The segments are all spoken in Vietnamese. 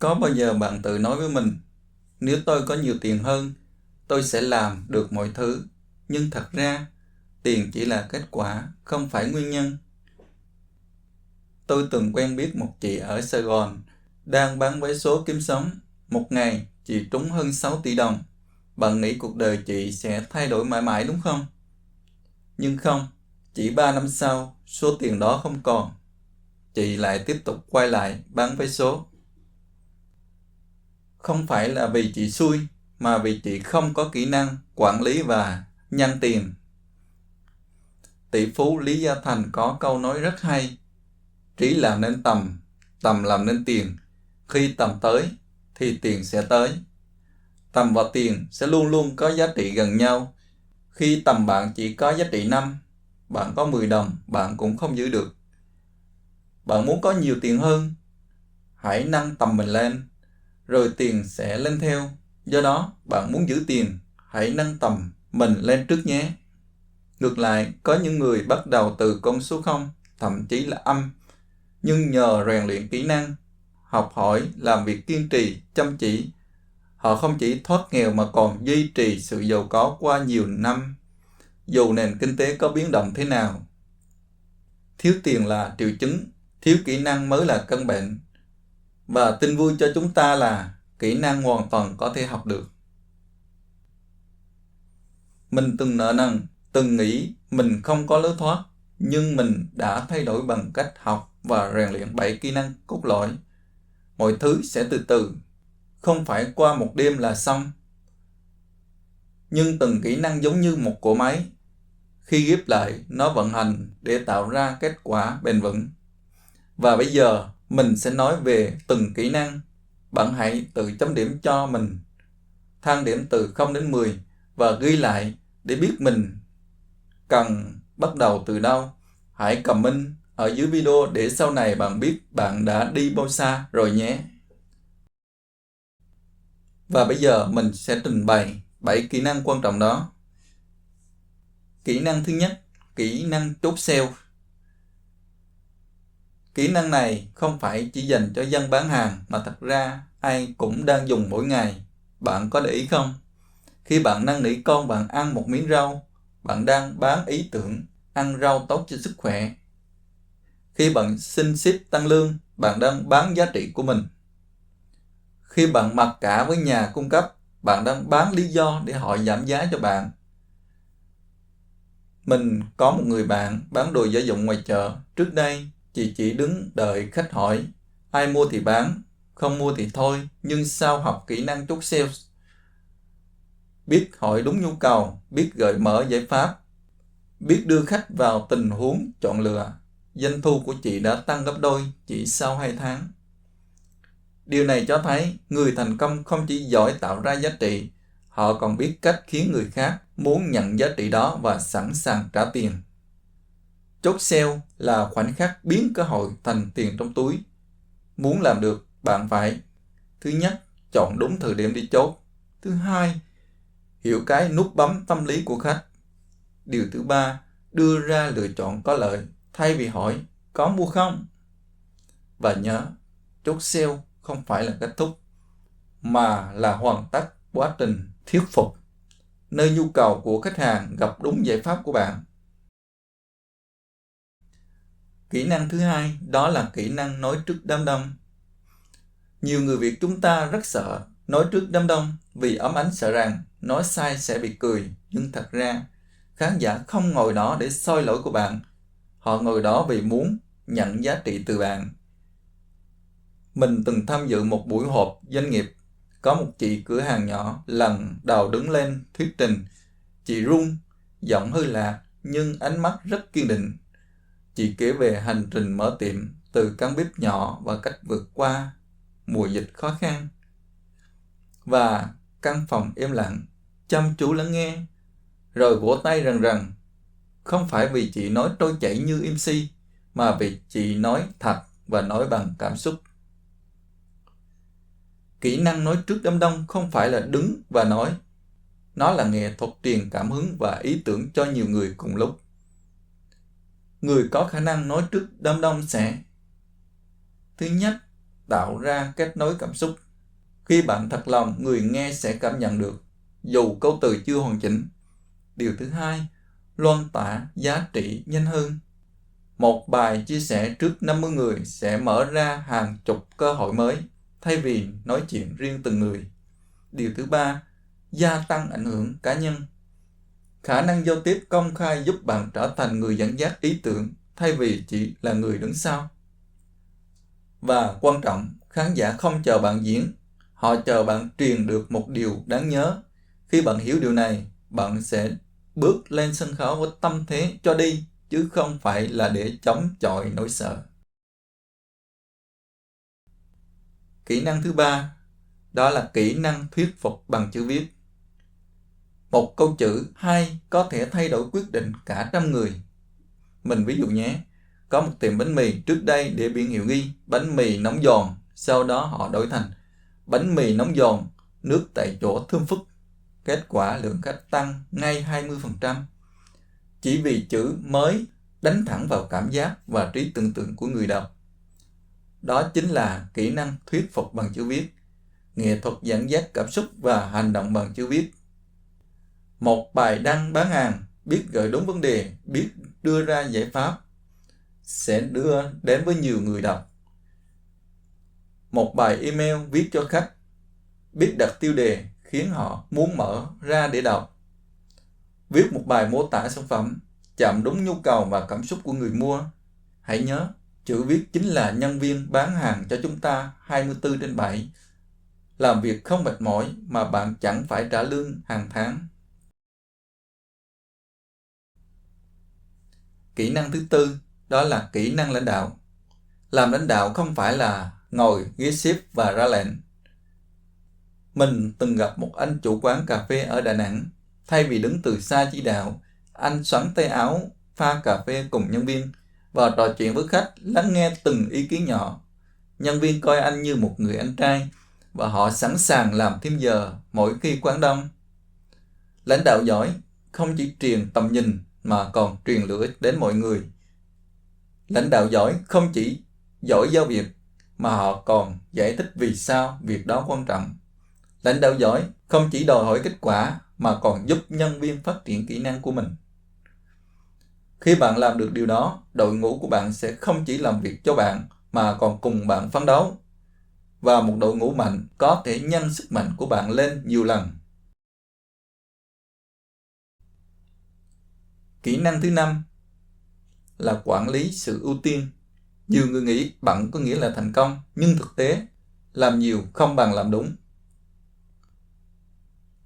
Có bao giờ bạn tự nói với mình, nếu tôi có nhiều tiền hơn, tôi sẽ làm được mọi thứ, nhưng thật ra, tiền chỉ là kết quả, không phải nguyên nhân. Tôi từng quen biết một chị ở Sài Gòn, đang bán vé số kiếm sống. Một ngày, chị trúng hơn 6 tỷ đồng. Bạn nghĩ cuộc đời chị sẽ thay đổi mãi mãi đúng không? Nhưng không, chỉ 3 năm sau, số tiền đó không còn. Chị lại tiếp tục quay lại bán vé số. Không phải là vì chị xui, mà vì chị không có kỹ năng quản lý và nhân tiền. Tỷ phú Lý Gia Thành có câu nói rất hay: trí làm nên tầm, tầm làm nên tiền. Khi tầm tới, thì tiền sẽ tới. Tầm và tiền sẽ luôn luôn có giá trị gần nhau. Khi tầm bạn chỉ có giá trị 5, bạn có 10 đồng, bạn cũng không giữ được. Bạn muốn có nhiều tiền hơn, hãy nâng tầm mình lên, rồi tiền sẽ lên theo. Do đó, bạn muốn giữ tiền, hãy nâng tầm mình lên trước nhé. Ngược lại, có những người bắt đầu từ con số 0, thậm chí là âm, nhưng nhờ rèn luyện kỹ năng, học hỏi, làm việc kiên trì, chăm chỉ, họ không chỉ thoát nghèo mà còn duy trì sự giàu có qua nhiều năm, dù nền kinh tế có biến động thế nào. Thiếu tiền là triệu chứng, thiếu kỹ năng mới là căn bệnh. Và tin vui cho chúng ta là kỹ năng hoàn toàn có thể học được. Mình từng nợ nần, từng nghĩ mình không có lối thoát, nhưng mình đã thay đổi bằng cách học và rèn luyện 7 kỹ năng cốt lõi. Mọi thứ sẽ từ từ, không phải qua một đêm là xong. Nhưng từng kỹ năng giống như một cỗ máy, khi ghép lại, nó vận hành để tạo ra kết quả bền vững. Và bây giờ, mình sẽ nói về từng kỹ năng. Bạn hãy tự chấm điểm cho mình, thang điểm từ 0 đến 10 và ghi lại để biết mình cần bắt đầu từ đâu. Hãy comment ở dưới video để sau này bạn biết bạn đã đi bao xa rồi nhé. Và bây giờ mình sẽ trình bày 7 kỹ năng quan trọng đó. Kỹ năng thứ nhất, kỹ năng chốt sale. Kỹ năng này không phải chỉ dành cho dân bán hàng mà thật ra ai cũng đang dùng mỗi ngày. Bạn có để ý không? Khi bạn năn nỉ con bạn ăn một miếng rau, bạn đang bán ý tưởng ăn rau tốt cho sức khỏe. Khi bạn xin ship tăng lương, bạn đang bán giá trị của mình. Khi bạn mặc cả với nhà cung cấp, bạn đang bán lý do để họ giảm giá cho bạn. Mình có một người bạn bán đồ gia dụng ngoài chợ. Trước đây, chị chỉ đứng đợi khách hỏi, ai mua thì bán, không mua thì thôi. Nhưng sau học kỹ năng chốt sales, biết hỏi đúng nhu cầu, biết gợi mở giải pháp, biết đưa khách vào tình huống chọn lựa, doanh thu của chị đã tăng gấp đôi chỉ sau 2 tháng. Điều này cho thấy người thành công không chỉ giỏi tạo ra giá trị, họ còn biết cách khiến người khác muốn nhận giá trị đó và sẵn sàng trả tiền. Chốt sale là khoảnh khắc biến cơ hội thành tiền trong túi. Muốn làm được, bạn phải: thứ nhất, chọn đúng thời điểm đi chốt. Thứ hai, hiểu cái nút bấm tâm lý của khách. Điều thứ ba, đưa ra lựa chọn có lợi thay vì hỏi có mua không. Và nhớ, chốt sale không phải là kết thúc, mà là hoàn tất quá trình thuyết phục, nơi nhu cầu của khách hàng gặp đúng giải pháp của bạn. Kỹ năng thứ hai đó là kỹ năng nói trước đám đông. Nhiều người Việt chúng ta rất sợ nói trước đám đông vì ám ảnh sợ rằng nói sai sẽ bị cười. Nhưng thật ra, khán giả không ngồi đó để soi lỗi của bạn. Họ ngồi đó vì muốn nhận giá trị từ bạn. Mình từng tham dự một buổi họp doanh nghiệp. Có một chị cửa hàng nhỏ lần đầu đứng lên thuyết trình. Chị run, giọng hơi lạc, nhưng ánh mắt rất kiên định. Chị kể về hành trình mở tiệm, từ căn bếp nhỏ và cách vượt qua mùa dịch khó khăn. Và căn phòng im lặng, chăm chú lắng nghe, rồi vỗ tay rần rần. Không phải vì chị nói trôi chảy như MC, mà vì chị nói thật và nói bằng cảm xúc. Kỹ năng nói trước đám đông không phải là đứng và nói. Nó là nghệ thuật truyền cảm hứng và ý tưởng cho nhiều người cùng lúc. Người có khả năng nói trước đám đông sẽ: thứ nhất, tạo ra kết nối cảm xúc. Khi bạn thật lòng, người nghe sẽ cảm nhận được, dù câu từ chưa hoàn chỉnh. Điều thứ hai, loan tỏa giá trị nhanh hơn. Một bài chia sẻ trước 50 người sẽ mở ra hàng chục cơ hội mới, thay vì nói chuyện riêng từng người. Điều thứ ba, gia tăng ảnh hưởng cá nhân. Khả năng giao tiếp công khai giúp bạn trở thành người dẫn dắt ý tưởng, thay vì chỉ là người đứng sau. Và quan trọng, khán giả không chờ bạn diễn, họ chờ bạn truyền được một điều đáng nhớ. Khi bạn hiểu điều này, bạn sẽ bước lên sân khấu với tâm thế cho đi, chứ không phải là để chống chọi nỗi sợ. Kỹ năng thứ ba, đó là kỹ năng thuyết phục bằng chữ viết. Một câu chữ hay có thể thay đổi quyết định cả trăm người. Mình ví dụ nhé, có một tiệm bánh mì trước đây để biển hiệu ghi bánh mì nóng giòn, sau đó họ đổi thành bánh mì nóng giòn, nước tại chỗ thơm phức. Kết quả lượng khách tăng ngay 20%. Chỉ vì chữ mới đánh thẳng vào cảm giác và trí tưởng tượng của người đọc. Đó chính là kỹ năng thuyết phục bằng chữ viết, nghệ thuật dẫn dắt cảm xúc và hành động bằng chữ viết. Một bài đăng bán hàng, biết gợi đúng vấn đề, biết đưa ra giải pháp, sẽ đưa đến với nhiều người đọc. Một bài email viết cho khách, biết đặt tiêu đề, khiến họ muốn mở ra để đọc. Viết một bài mô tả sản phẩm, chạm đúng nhu cầu và cảm xúc của người mua. Hãy nhớ, chữ viết chính là nhân viên bán hàng cho chúng ta 24/7. Làm việc không mệt mỏi mà bạn chẳng phải trả lương hàng tháng. Kỹ năng thứ tư, đó là kỹ năng lãnh đạo. Làm lãnh đạo không phải là ngồi ghế xếp và ra lệnh. Mình từng gặp một anh chủ quán cà phê ở Đà Nẵng. Thay vì đứng từ xa chỉ đạo, anh xoắn tay áo, pha cà phê cùng nhân viên và trò chuyện với khách, lắng nghe từng ý kiến nhỏ. Nhân viên coi anh như một người anh trai và họ sẵn sàng làm thêm giờ mỗi khi quán đông. Lãnh đạo giỏi không chỉ truyền tầm nhìn mà còn truyền lửa đến mọi người. Lãnh đạo giỏi không chỉ giỏi giao việc mà họ còn giải thích vì sao việc đó quan trọng. Lãnh đạo giỏi không chỉ đòi hỏi kết quả mà còn giúp nhân viên phát triển kỹ năng của mình. Khi bạn làm được điều đó, đội ngũ của bạn sẽ không chỉ làm việc cho bạn mà còn cùng bạn phấn đấu. Và một đội ngũ mạnh có thể nhân sức mạnh của bạn lên nhiều lần. Kỹ năng thứ năm là quản lý sự ưu tiên. Nhiều người nghĩ bận có nghĩa là thành công, nhưng thực tế, làm nhiều không bằng làm đúng.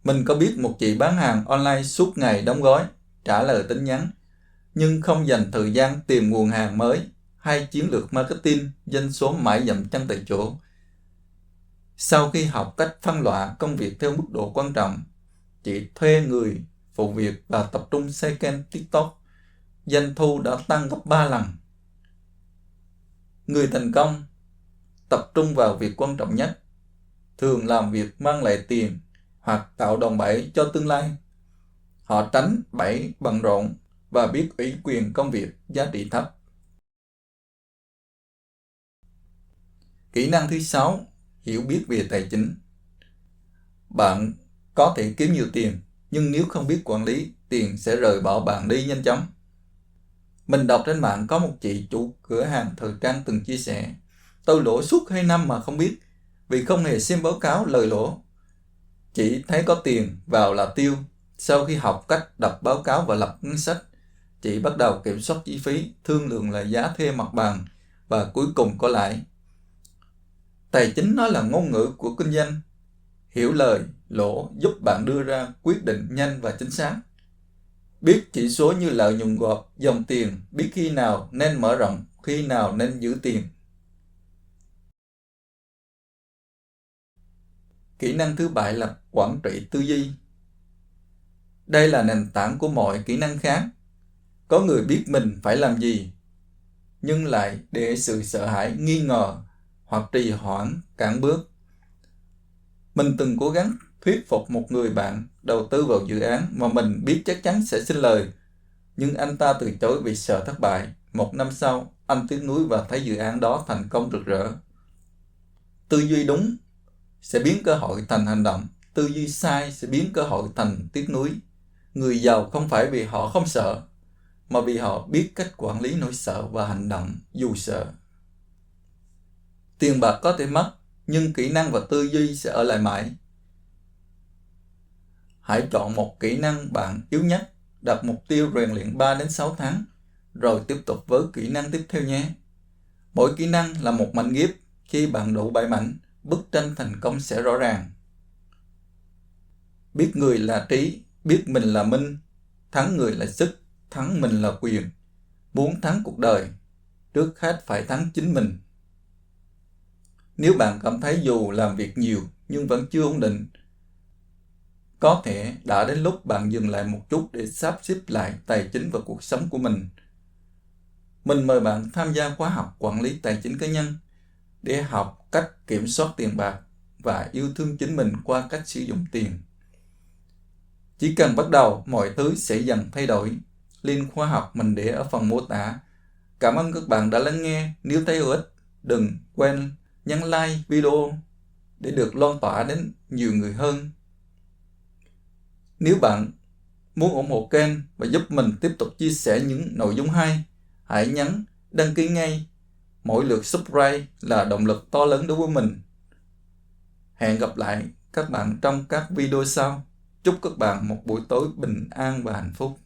Mình có biết một chị bán hàng online suốt ngày đóng gói, trả lời tin nhắn, nhưng không dành thời gian tìm nguồn hàng mới hay chiến lược marketing, doanh số mãi dậm chân tại chỗ. Sau khi học cách phân loại công việc theo mức độ quan trọng, chị thuê người phụ việc và tập trung xây kênh TikTok. Doanh thu đã tăng gấp 3 lần. Người thành công tập trung vào việc quan trọng nhất, thường làm việc mang lại tiền hoặc tạo đòn bẩy cho tương lai. Họ tránh bẫy bận rộn và biết ủy quyền công việc giá trị thấp. Kỹ năng thứ 6, hiểu biết về tài chính. Bạn có thể kiếm nhiều tiền, nhưng nếu không biết quản lý, tiền sẽ rời bỏ bạn đi nhanh chóng. Mình đọc trên mạng có một chị chủ cửa hàng thời trang từng chia sẻ, tôi lỗ suốt 2 năm mà không biết, vì không hề xem báo cáo lời lỗ. Chị thấy có tiền vào là tiêu. Sau khi học cách đọc báo cáo và lập ngân sách, chị bắt đầu kiểm soát chi phí, thương lượng lại giá thuê mặt bằng và cuối cùng có lãi. Tài chính nó là ngôn ngữ của kinh doanh. Hiểu lời, lỗ giúp bạn đưa ra quyết định nhanh và chính xác. Biết chỉ số như lợi nhuận gộp, dòng tiền, biết khi nào nên mở rộng, khi nào nên giữ tiền. Kỹ năng thứ 7 là quản trị tư duy. Đây là nền tảng của mọi kỹ năng khác. Có người biết mình phải làm gì, nhưng lại để sự sợ hãi, nghi ngờ hoặc trì hoãn cản bước. Mình từng cố gắng thuyết phục một người bạn đầu tư vào dự án mà mình biết chắc chắn sẽ sinh lời, nhưng anh ta từ chối vì sợ thất bại. 1 năm sau, anh tiếc nuối và thấy dự án đó thành công rực rỡ. Tư duy đúng sẽ biến cơ hội thành hành động, tư duy sai sẽ biến cơ hội thành tiếc nuối. Người giàu không phải vì họ không sợ, mà vì họ biết cách quản lý nỗi sợ và hành động dù sợ. Tiền bạc có thể mất, nhưng kỹ năng và tư duy sẽ ở lại mãi. Hãy chọn một kỹ năng bạn yếu nhất, đặt mục tiêu rèn luyện 3 đến 6 tháng, rồi tiếp tục với kỹ năng tiếp theo nhé. Mỗi kỹ năng là một mảnh ghép, khi bạn đủ 7 mảnh, bức tranh thành công sẽ rõ ràng. Biết người là trí, biết mình là minh, thắng người là sức, thắng mình là quyền. Muốn thắng cuộc đời, trước hết phải thắng chính mình. Nếu bạn cảm thấy dù làm việc nhiều nhưng vẫn chưa ổn định, có thể đã đến lúc bạn dừng lại một chút để sắp xếp lại tài chính và cuộc sống của mình. Mình mời bạn tham gia khóa học quản lý tài chính cá nhân để học cách kiểm soát tiền bạc và yêu thương chính mình qua cách sử dụng tiền. Chỉ cần bắt đầu, mọi thứ sẽ dần thay đổi. Link khóa học mình để ở phần mô tả. Cảm ơn các bạn đã lắng nghe. Nếu thấy hữu ích, đừng quên nhấn like video để được loan tỏa đến nhiều người hơn. Nếu bạn muốn ủng hộ kênh và giúp mình tiếp tục chia sẻ những nội dung hay, hãy nhấn đăng ký ngay. Mỗi lượt subscribe là động lực to lớn đối với mình. Hẹn gặp lại các bạn trong các video sau. Chúc các bạn một buổi tối bình an và hạnh phúc.